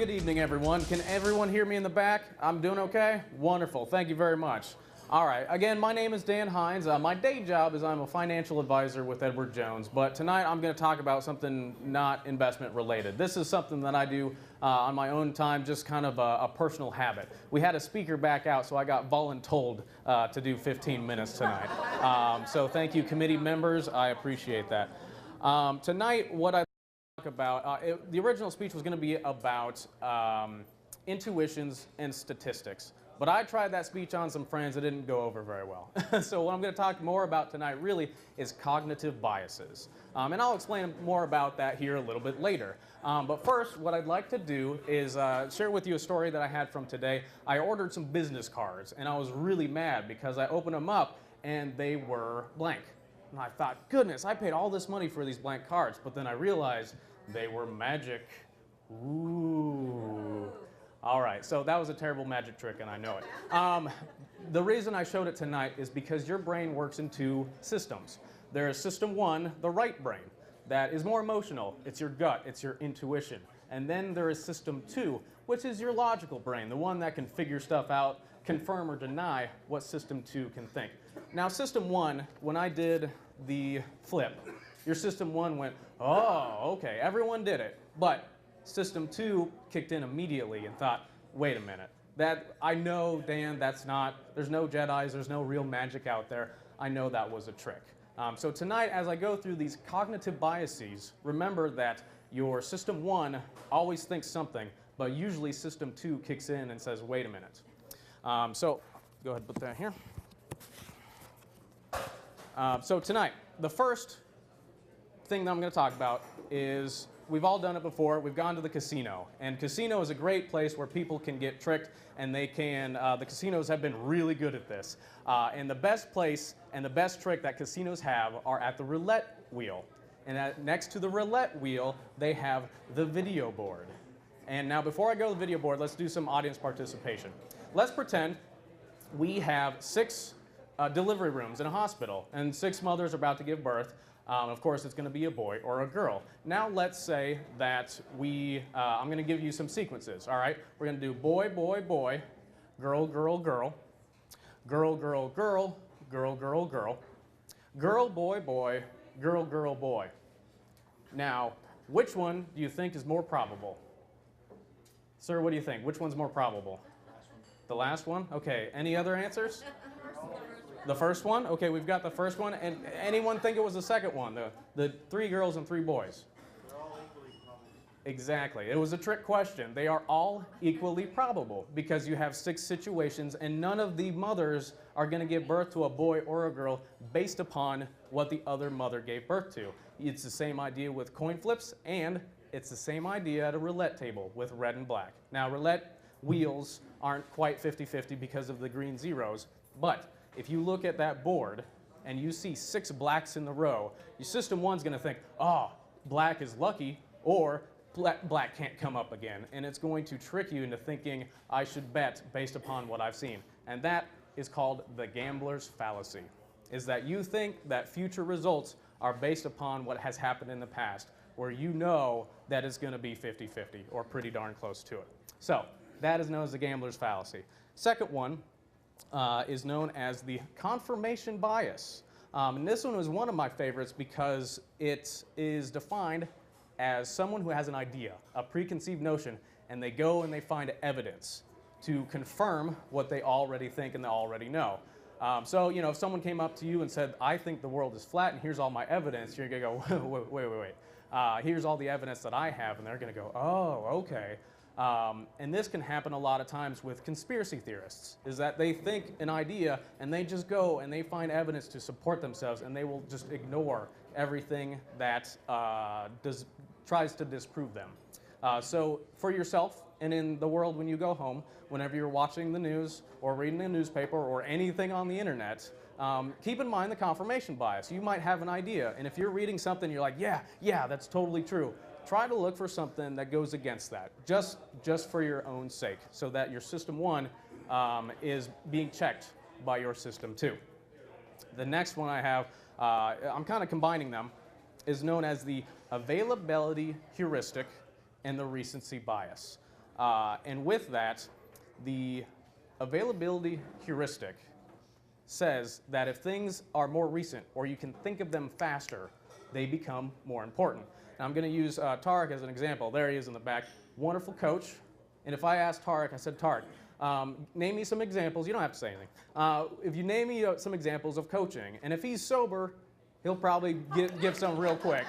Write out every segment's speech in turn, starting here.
Good evening, everyone. Can everyone hear me in the back? I'm doing okay? Wonderful. Thank you very much. All right. Again, my name is Dan Hinz. My day job is I'm a financial advisor with Edward Jones, but tonight I'm going to talk about something not investment related. This is something that I do on my own time, just kind of a personal habit. We had a speaker back out, so I got voluntold to do 15 minutes tonight. So thank you, committee members. I appreciate that. Tonight, what I about the original speech was going to be about intuitions and statistics, but I tried that speech on some friends. It didn't go over very well. So what I'm going to talk more about tonight really is cognitive biases, and I'll explain more about that here a little bit later. But first, what I'd like to do is share with you a story that I had from today. I ordered some business cards, and I was really mad because I opened them up and they were blank. And I thought, goodness, I paid all this money for these blank cards, but then I realized they were magic. Ooh. All right, so that was a terrible magic trick, and I know it. The reason I showed it tonight is because your brain works in two systems. There is system one, the right brain, that is more emotional. It's your gut, it's your intuition. And then there is system two, which is your logical brain, the one that can figure stuff out, confirm or deny what system two can think. Now, system one, when I did the flip, your system one went, oh, okay, everyone did it. But system two kicked in immediately and thought, wait a minute, that I know, Dan, that's not, there's no Jedis, there's no real magic out there. I know that was a trick. So tonight, as I go through these cognitive biases, remember that your system one always thinks something, but usually system two kicks in and says, wait a minute. So go ahead and put that here. So tonight, the first thing that I'm going to talk about is we've all done it before. We've gone to the casino, and casino is a great place where people can get tricked, and they can. The casinos have been really good at this. And the best place and the best trick that casinos have are at the roulette wheel. And next to the roulette wheel, they have the video board. And now, before I go to the video board, let's do some audience participation. Let's pretend we have 6 delivery rooms in a hospital, and 6 mothers are about to give birth. Of course, it's going to be a boy or a girl. Now, let's say that I'm going to give you some sequences, all right? We're going to do boy, boy, boy, girl, girl, girl, girl, girl, girl, girl, girl, girl, girl, boy, boy, girl, girl, boy. Now, which one do you think is more probable? Sir, what do you think? Which one's more probable? The last one? Okay, any other answers? The first one? Okay, we've got the first one. And anyone think it was the second one? The 3 girls and 3 boys? They're all equally probable. Exactly. It was a trick question. They are all equally probable because you have 6 situations and none of the mothers are going to give birth to a boy or a girl based upon what the other mother gave birth to. It's the same idea with coin flips, and it's the same idea at a roulette table with red and black. Now, roulette wheels aren't quite 50-50 because of the green zeros, but if you look at that board and you see 6 blacks in the row, your system one's going to think, oh, black is lucky, or black can't come up again. And it's going to trick you into thinking I should bet based upon what I've seen. And that is called the gambler's fallacy, is that you think that future results are based upon what has happened in the past, where you know that it's going to be 50-50 or pretty darn close to it. So that is known as the gambler's fallacy. Second one is known as the confirmation bias. And this one was one of my favorites because it is defined as someone who has an idea, a preconceived notion, and they go and they find evidence to confirm what they already think and they already know. So, you know, if someone came up to you and said, I think the world is flat and here's all my evidence, you're going to go, wait. Here's all the evidence that I have, and they're going to go, oh, okay. And this can happen a lot of times with conspiracy theorists, is that they think an idea and they just go and they find evidence to support themselves, and they will just ignore everything that tries to disprove them. So for yourself and in the world when you go home, whenever you're watching the news or reading a newspaper or anything on the internet, keep in mind the confirmation bias. You might have an idea, and if you're reading something, you're like, yeah, that's totally true. Try to look for something that goes against that, just for your own sake, so that your system one is being checked by your system two. The next one I have, I'm kind of combining them, is known as the availability heuristic and the recency bias. And with that, the availability heuristic says that if things are more recent or you can think of them faster, they become more important. Now I'm going to use Tarek as an example. There he is in the back. Wonderful coach. And if I asked Tarek, I said, Tarek, name me some examples. You don't have to say anything. If you name me some examples of coaching, and if he's sober, he'll probably give some real quick.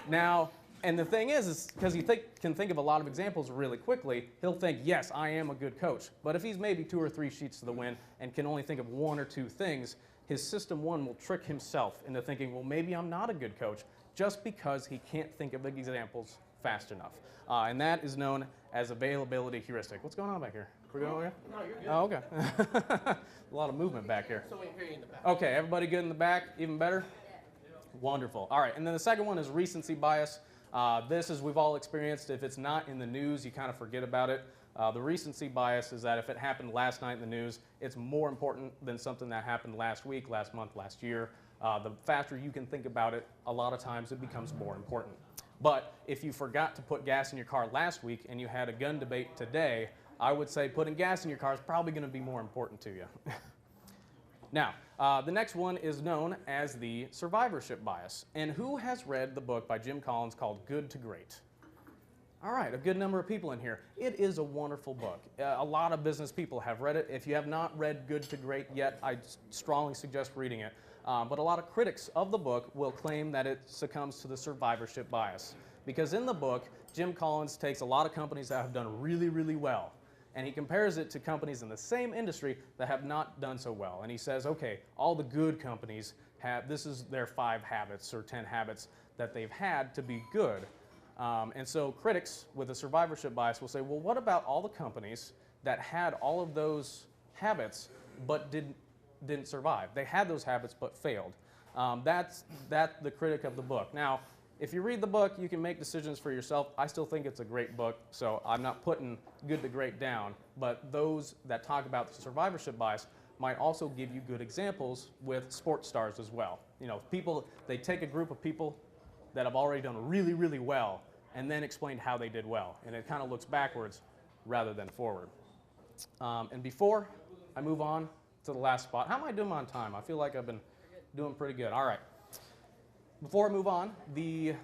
Now, and the thing is because he can think of a lot of examples really quickly, he'll think, yes, I am a good coach. But if he's maybe 2 or 3 sheets to the wind and can only think of 1 or 2 things, his system 1 will trick himself into thinking, well, maybe I'm not a good coach, just because he can't think of examples fast enough. And that is known as availability heuristic. What's going on back here? We're going over here? No, you're good. Oh, okay. A lot of movement back here. So we can hear you in the back. Okay, everybody good in the back? Even better? Wonderful. All right, and then the second one is recency bias. This is we've all experienced. If it's not in the news, you kind of forget about it. The recency bias is that if it happened last night in the news, it's more important than something that happened last week, last month, last year. The faster you can think about it, a lot of times it becomes more important. But if you forgot to put gas in your car last week and you had a gun debate today, I would say putting gas in your car is probably going to be more important to you. Now, the next one is known as the survivorship bias. And who has read the book by Jim Collins called Good to Great? All right, a good number of people in here. It is a wonderful book. A lot of business people have read it. If you have not read Good to Great yet, I strongly suggest reading it. But a lot of critics of the book will claim that it succumbs to the survivorship bias. Because in the book, Jim Collins takes a lot of companies that have done really, really well, and he compares it to companies in the same industry that have not done so well. And he says, okay, all the good companies this is their 5 habits or 10 habits that they've had to be good. And so critics with a survivorship bias will say, well, what about all the companies that had all of those habits but didn't survive? They had those habits but failed. That's the critic of the book. Now, if you read the book, you can make decisions for yourself. I still think it's a great book, so I'm not putting Good to Great down. But those that talk about the survivorship bias might also give you good examples with sports stars as well. You know, they take a group of people that have already done really, really well and then explain how they did well. And it kind of looks backwards rather than forward. And before I move on to the last spot, how am I doing on time? I feel like I've been doing pretty good. All right. Before I move on, the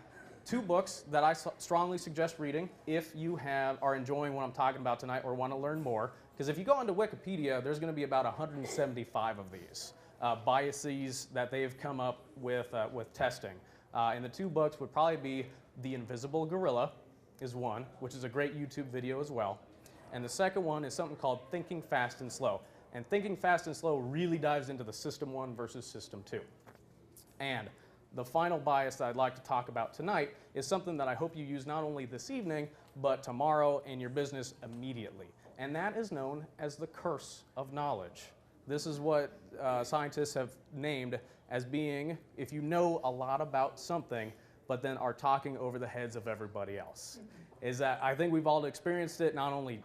2 books that I strongly suggest reading if you are enjoying what I'm talking about tonight or want to learn more, because if you go onto Wikipedia, there's going to be about 175 of these biases that they've come up with testing. And the 2 books would probably be The Invisible Gorilla is one, which is a great YouTube video as well. And the second one is something called Thinking Fast and Slow. And Thinking Fast and Slow really dives into the System 1 versus System 2. And the final bias that I'd like to talk about tonight is something that I hope you use not only this evening, but tomorrow in your business immediately. And that is known as the curse of knowledge. This is what scientists have named as being if you know a lot about something, but then are talking over the heads of everybody else. Is that I think we've all experienced it, not only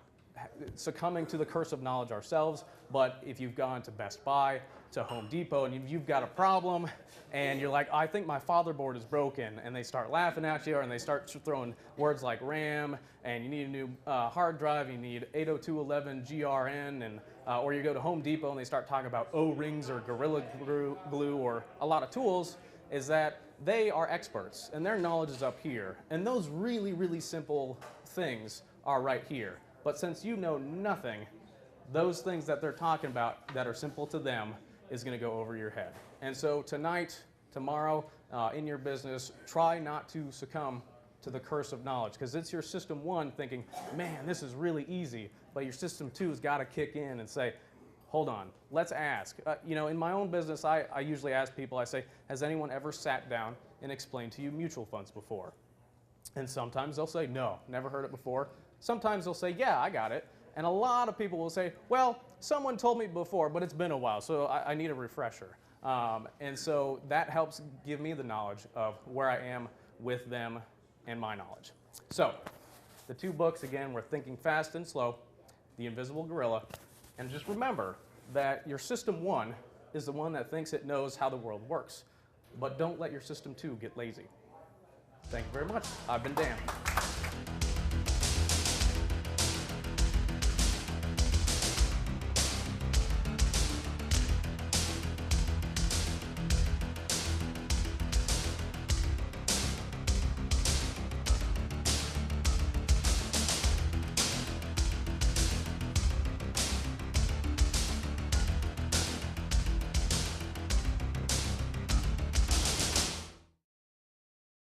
succumbing to the curse of knowledge ourselves, but if you've gone to Best Buy, to Home Depot, and you've got a problem, and you're like, I think my fatherboard is broken, and they start laughing at you, and they start throwing words like RAM, and you need a new hard drive, you need 802.11 GRN, and or you go to Home Depot, and they start talking about O-rings or Gorilla Glue or a lot of tools, is that they are experts, and their knowledge is up here, and those really, really simple things are right here. But since you know nothing, those things that they're talking about that are simple to them is going to go over your head. And so tonight, tomorrow, in your business, try not to succumb to the curse of knowledge, because it's your System 1 thinking, man, this is really easy, but your System 2 has got to kick in and say, hold on, let's ask. You know, in my own business, I usually ask people, I say, has anyone ever sat down and explained to you mutual funds before? And sometimes they'll say, no, never heard it before. Sometimes they'll say, yeah, I got it. And a lot of people will say, well, someone told me before, but it's been a while, so I need a refresher. And so that helps give me the knowledge of where I am with them and my knowledge. So the 2 books, again, were Thinking Fast and Slow, The Invisible Gorilla, and just remember that your System 1 is the one that thinks it knows how the world works, but don't let your System 2 get lazy. Thank you very much. I've been Dan.